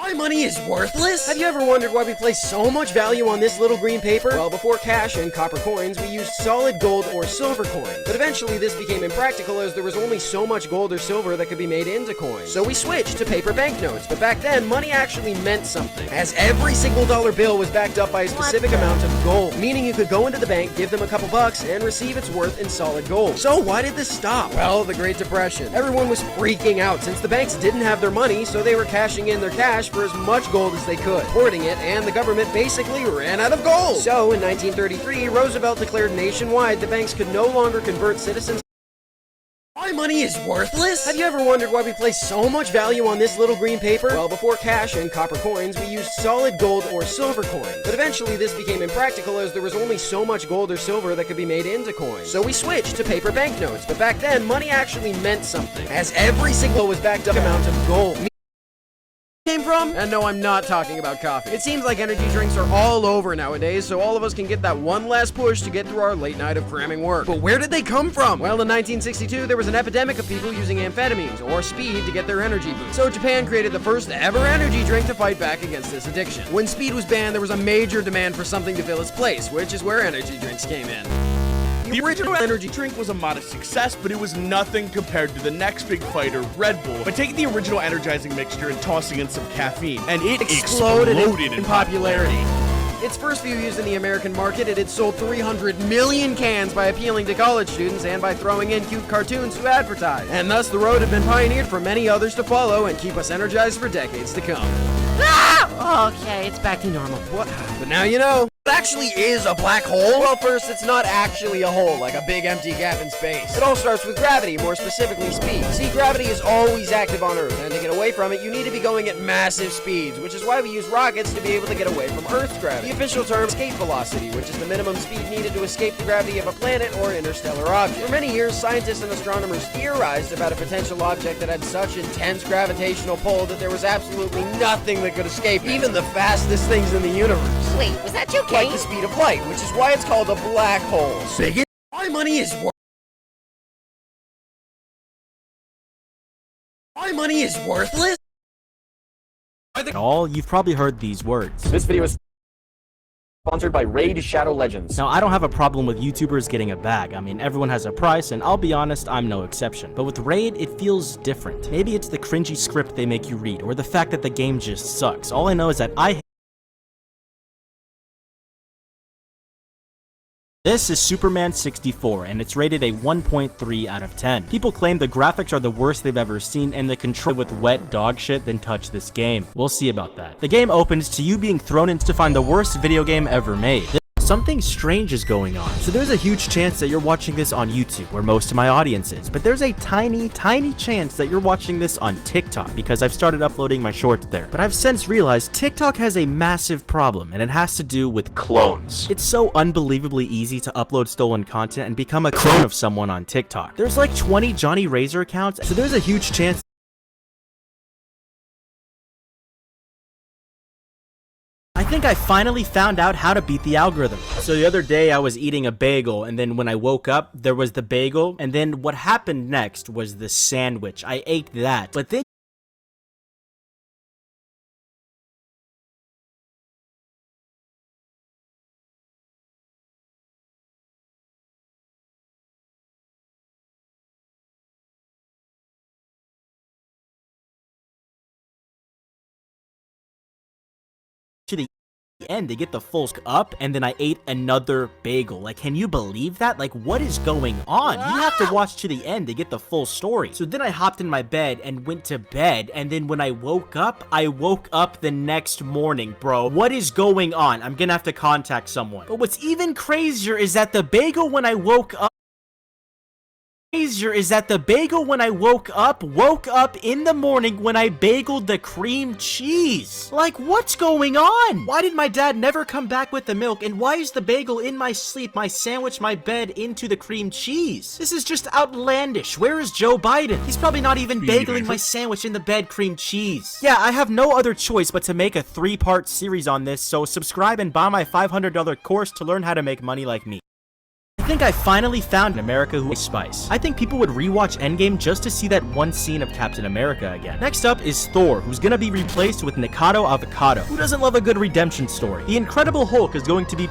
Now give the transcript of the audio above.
My money is worthless? Have you ever wondered why we place so much value on this little green paper? Well, before cash and copper coins, we used solid gold or silver coins. But eventually this became impractical as there was only so much gold or silver that could be made into coins. So we switched to paper banknotes, but back then, money actually meant something, as every single dollar bill was backed up by a specific amount of gold, meaning you could go into the bank, give them a couple bucks, and receive its worth in solid gold. So why did this stop? Well, the Great Depression. Everyone was freaking out since the banks didn't have their money, so they were cashing in their cash for as much gold as they could, hoarding it, and the government basically ran out of gold. So in 1933, Roosevelt declared nationwide the banks could no longer convert citizens. My money is worthless? Have you ever wondered why we place so much value on this little green paper? Well, before cash and copper coins, we used solid gold or silver coins. But eventually this became impractical as there was only so much gold or silver that could be made into coins. So we switched to paper banknotes, but back then, money actually meant something, as every single was backed up amount of gold. Came from? And no, I'm not talking about coffee. It seems like energy drinks are all over nowadays, so all of us can get that one last push to get through our late night of cramming work. But where did they come from? Well, in 1962, there was an epidemic of people using amphetamines, or speed, to get their energy boost. So Japan created the first ever energy drink to fight back against this addiction. When speed was banned, there was a major demand for something to fill its place, which is where energy drinks came in. The original energy drink was a modest success, but it was nothing compared to the next big fighter, Red Bull. By taking the original energizing mixture and tossing in some caffeine, and it exploded in popularity. Its first few years in the American market, it had sold 300 million cans by appealing to college students and by throwing in cute cartoons to advertise. And thus, the road had been pioneered for many others to follow and keep us energized for decades to come. Ah! Okay, it's back to normal. What? But now you know. It actually is a black hole? Well, first, it's not actually a hole, like a big empty gap in space. It all starts with gravity, more specifically speed. See, gravity is always active on Earth, and to get away from it, you need to be going at massive speeds, which is why we use rockets to be able to get away from Earth's gravity. The official term is escape velocity, which is the minimum speed needed to escape the gravity of a planet or interstellar object. For many years, scientists and astronomers theorized about a potential object that had such intense gravitational pull that there was absolutely nothing that could escape it, even the fastest things in the universe. Wait, was that you, Kate? Like the speed of light, which is why it's called a black hole. Bigot? My money is My money is worthless? You've probably heard these words. This video is sponsored by Raid Shadow Legends. Now, I don't have a problem with YouTubers getting a bag. I mean, everyone has a price, and I'll be honest, I'm no exception. But with Raid, it feels different. Maybe it's the cringy script they make you read, or the fact that the game just sucks. All I know is that This is Superman 64, and it's rated a 1.3 out of 10. People claim the graphics are the worst they've ever seen, and the control with wet dog shit then touch this game. We'll see about that. The game opens to you being thrown in to find the worst video game ever made. Something strange is going on. So there's a huge chance that you're watching this on YouTube, where most of my audience is, but there's a tiny chance that you're watching this on TikTok, because I've started uploading my shorts there. But I've since realized TikTok has a massive problem, and it has to do with clones. It's so unbelievably easy to upload stolen content and become a clone of someone on TikTok. There's like 20 Johnny Razor accounts, so there's a huge chance I think I finally found out how to beat the algorithm. So the other day I was eating a bagel, and then when I woke up, there was the bagel, and then what happened next was the sandwich. I ate that, but then to the end to get the full up, and then I ate another bagel. Like, can you believe that? Like, what is going on? You have to watch to the end to get the full story. So then I hopped in my bed and went to bed, and then when I woke up the next morning, bro. What is going on? I'm gonna have to contact someone. But what's even crazier is that the bagel when I woke up woke up in the morning when I bageled the cream cheese. Like, what's going on? Why did my dad never come back with the milk, and why is the bagel in my sleep, my sandwich, my bed into the cream cheese? This is just outlandish. Where is Joe Biden? He's probably not even bageling my sandwich in the bed cream cheese. Yeah, I have no other choice but to make a 3-part series on this, so subscribe and buy my $500 course to learn how to make money like me. I think I finally found an America who is spice. I think people would rewatch Endgame just to see that one scene of Captain America again. Next up is Thor, who's gonna be replaced with Nikado Avocado. Who doesn't love a good redemption story? The Incredible Hulk is going to be